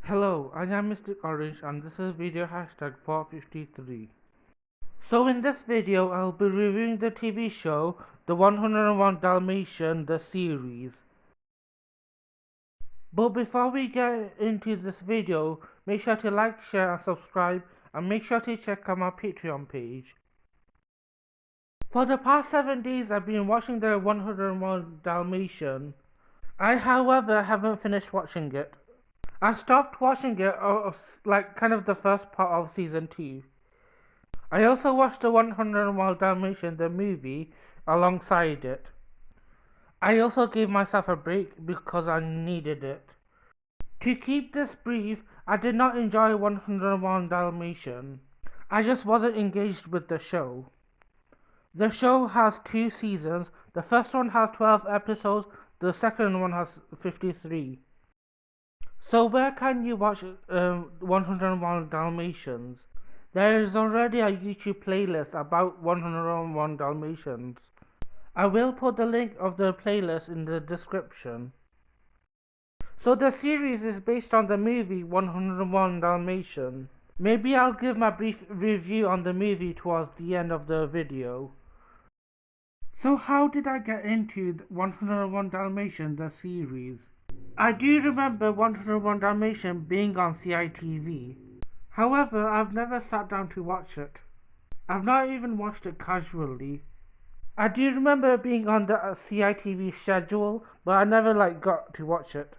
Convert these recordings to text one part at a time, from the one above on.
Hello, I am Mr. Orange and this is video hashtag 453. So in this video I'll be reviewing the TV show The 101 Dalmatian the series. But before we get into this video, make sure to like, share and subscribe, and make sure to check out my Patreon page. For the past 7 days I've been watching the 101 Dalmatian. I however haven't finished watching it. I stopped watching it like kind of the first part of season 2. I also watched the 101 Dalmatian the movie alongside it. I also gave myself a break because I needed it. To keep this brief, I did not enjoy 101 Dalmatian. I just wasn't engaged with the show. The show has 2 seasons. The first one has 12 episodes, the second one has 53. So where can you watch 101 Dalmatians? There is already a YouTube playlist about 101 Dalmatians. I will put the link of the playlist in the description. So the series is based on the movie 101 Dalmatian. Maybe I'll give my brief review on the movie towards the end of the video. So how did I get into 101 Dalmatian the series? I do remember 101 Dalmatian being on CITV. However, I've never sat down to watch it. I've not even watched it casually. I do remember being on the CITV schedule, but I never got to watch it.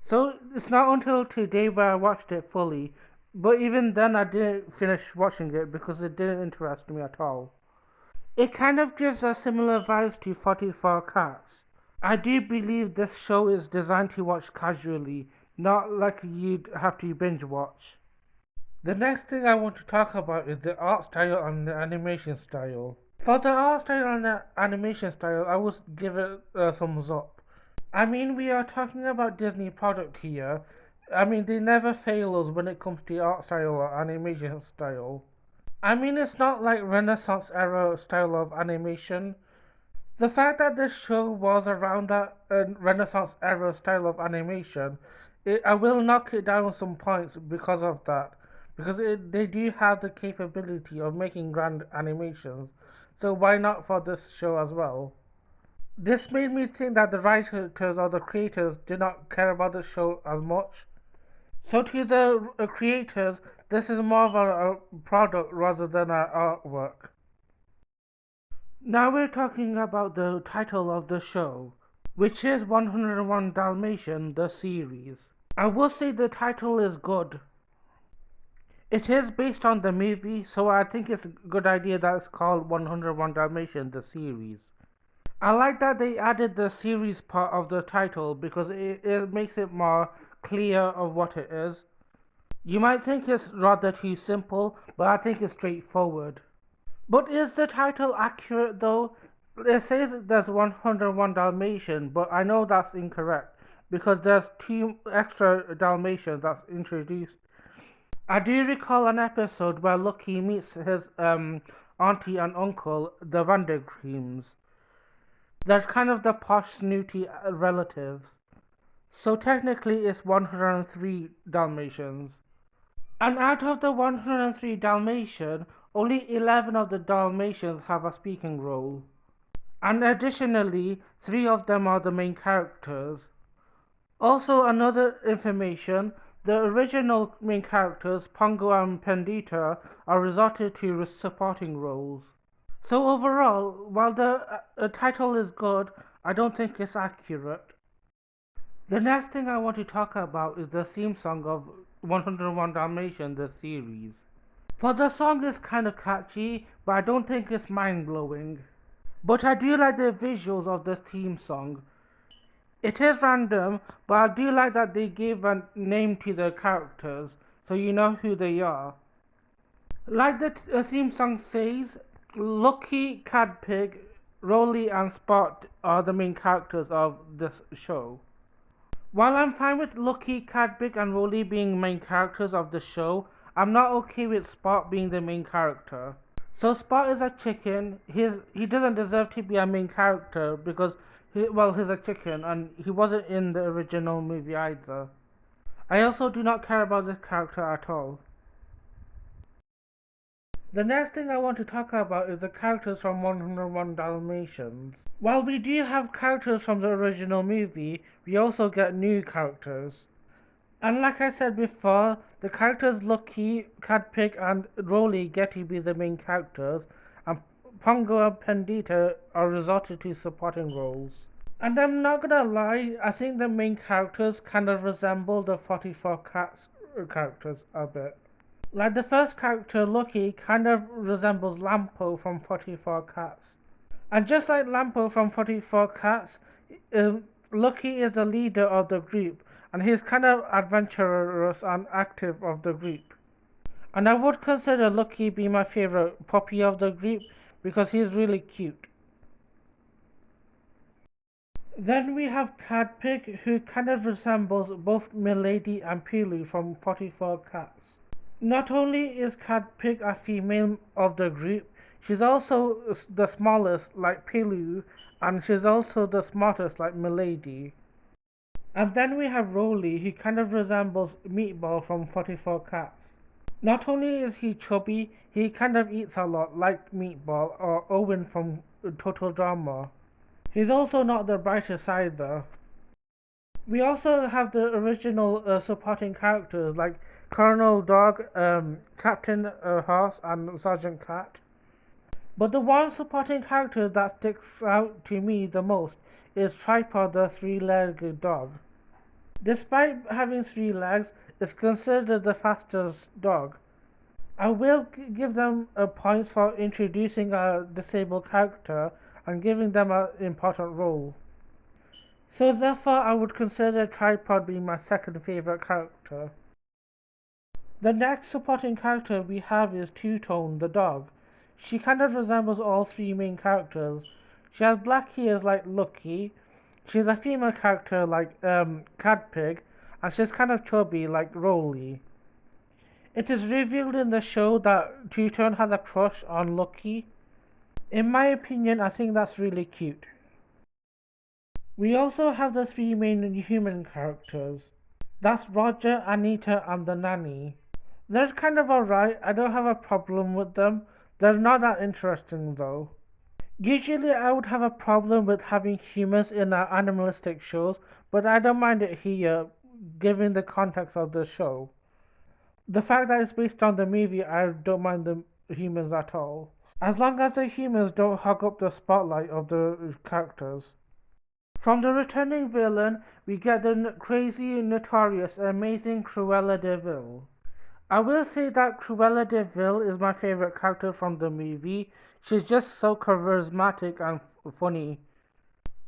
So it's not until today where I watched it fully, but even then I didn't finish watching it because it didn't interest me at all. It kind of gives a similar vibes to 44 Cats. I do believe this show is designed to watch casually, not like you'd have to binge watch. The next thing I want to talk about is the art style and the animation style. For the art style and the animation style, I would give it a thumbs up. I mean, we are talking about Disney product here. I mean, they never fail us when it comes to art style or animation style. I mean, it's not like Renaissance era style of animation. The fact that this show was around that Renaissance era style of animation, I will knock it down some points because of that. Because they do have the capability of making grand animations, so why not for this show as well? This made me think that the writers or the creators did not care about the show as much. So to the creators, this is more of a product rather than an artwork. Now we're talking about the title of the show, which is 101 Dalmatian the series. I would say the title is good. It is based on the movie, so I think it's a good idea that it's called 101 Dalmatian the series. I like that they added the series part of the title because it makes it more clear of what it is. You might think it's rather too simple, but I think it's straightforward. But is the title accurate though? It says there's 101 Dalmatian, but I know that's incorrect because there's 2 extra Dalmatians that's introduced. I do recall an episode where Lucky meets his auntie and uncle, the Vandergreens. They're kind of the posh, snooty relatives. So technically it's 103 Dalmatians. And out of the 103 Dalmatians, only 11 of the Dalmatians have a speaking role. And additionally, 3 of them are the main characters. Also, another information, the original main characters, Pongo and Pendita, are resorted to supporting roles. So overall, while the title is good, I don't think it's accurate. The next thing I want to talk about is the theme song of 101 Dalmatian the series. For the song is kind of catchy, but I don't think it's mind-blowing. But I do like the visuals of the theme song. It is random, but I do like that they gave a name to the characters, so you know who they are. Like the theme song says, Lucky, Cadpig, Rolly and Spot are the main characters of this show. While I'm fine with Lucky, Cadpig and Rolly being main characters of the show, I'm not okay with Spot being the main character. So Spot is a chicken. He doesn't deserve to be a main character because he's a chicken and he wasn't in the original movie either. I also do not care about this character at all. The next thing I want to talk about is the characters from 101 Dalmatians. While we do have characters from the original movie, we also get new characters. And like I said before, the characters Lucky, Cadpig, and Rolly get to be the main characters, and Pongo and Pendita are resorted to supporting roles. And I'm not gonna lie, I think the main characters kind of resemble the 44 Cats characters a bit. Like the first character, Lucky, kind of resembles Lampo from 44 Cats. And just like Lampo from 44 Cats, Lucky is the leader of the group, and he's kind of adventurous and active of the group. And I would consider Lucky being my favorite puppy of the group because he's really cute. Then we have Cadpig, who kind of resembles both Milady and Pilu from 44 Cats. Not only is Cadpig a female of the group, she's also the smallest like Pilu, and she's also the smartest like Milady. And then we have Rolly, who kind of resembles Meatball from 44 Cats. Not only is he chubby, he kind of eats a lot like Meatball or Owen from Total Drama. He's also not the brightest either. We also have the original supporting characters like Colonel Dog, Captain Horse, and Sergeant Cat. But the one supporting character that sticks out to me the most is Tripod, the three-legged dog. Despite having 3 legs, it's considered the fastest dog. I will give them points for introducing a disabled character and giving them an important role. So therefore I would consider Tripod being my second favourite character. The next supporting character we have is Two-Tone the dog. She kind of resembles all 3 main characters. She has black ears like Lucky, she's a female character like Cadpig, and she's kind of chubby like Rolly. It is revealed in the show that Two-Tone has a crush on Lucky. In my opinion, I think that's really cute. We also have the 3 main human characters. That's Roger, Anita, and the nanny. They're kind of alright, I don't have a problem with them. They're not that interesting though. Usually I would have a problem with having humans in animalistic shows, but I don't mind it here, given the context of the show. The fact that it's based on the movie, I don't mind the humans at all. As long as the humans don't hog up the spotlight of the characters. From the returning villain, we get the crazy, notorious, amazing Cruella de Vil. I will say that Cruella de Vil is my favorite character from the movie. She's just so charismatic and funny.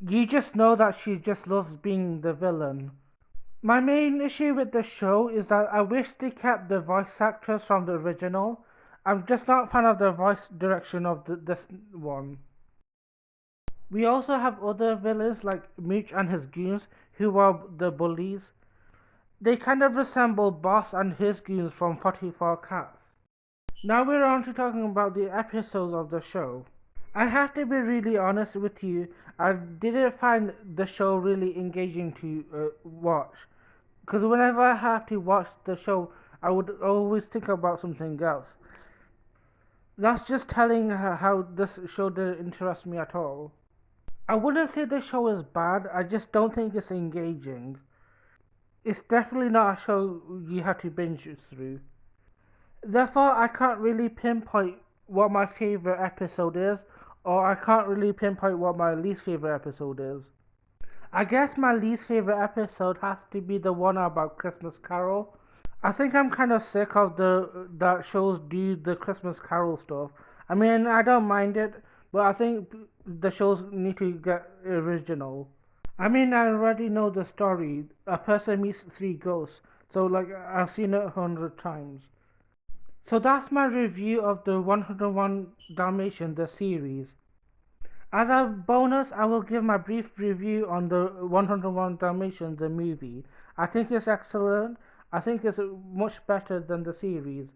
You just know that she just loves being the villain. My main issue with the show is that I wish they kept the voice actors from the original. I'm just not a fan of the voice direction of this one. We also have other villains like Mooch and his goons, who are the bullies. They kind of resemble Boss and his goons from 44 Cats. Now we're on to talking about the episodes of the show. I have to be really honest with you, I didn't find the show really engaging to watch. Because whenever I have to watch the show, I would always think about something else. That's just telling how this show didn't interest me at all. I wouldn't say the show is bad, I just don't think it's engaging. It's definitely not a show you have to binge through. Therefore, I can't really pinpoint what my favorite episode is, or I can't really pinpoint what my least favorite episode is. I guess my least favorite episode has to be the one about Christmas Carol. I think I'm kind of sick of that shows do the Christmas Carol stuff. I mean, I don't mind it, but I think the shows need to get original. I mean, I already know the story. A person meets 3 ghosts, so like I've seen it 100 times. So that's my review of the 101 Dalmatians, the series. As a bonus, I will give my brief review on the 101 Dalmatians, the movie. I think it's excellent. I think it's much better than the series.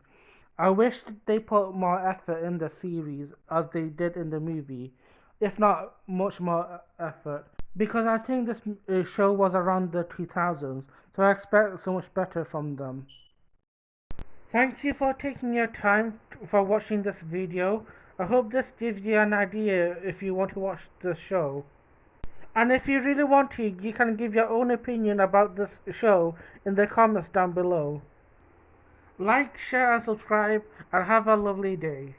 I wish they put more effort in the series as they did in the movie, if not much more effort. because I think this show was around the 2000s, so I expect so much better from them. Thank you for taking your time for watching this video. I hope this gives you an idea if you want to watch the show. And if you really want to, you can give your own opinion about this show in the comments down below. Like, share and subscribe, and have a lovely day.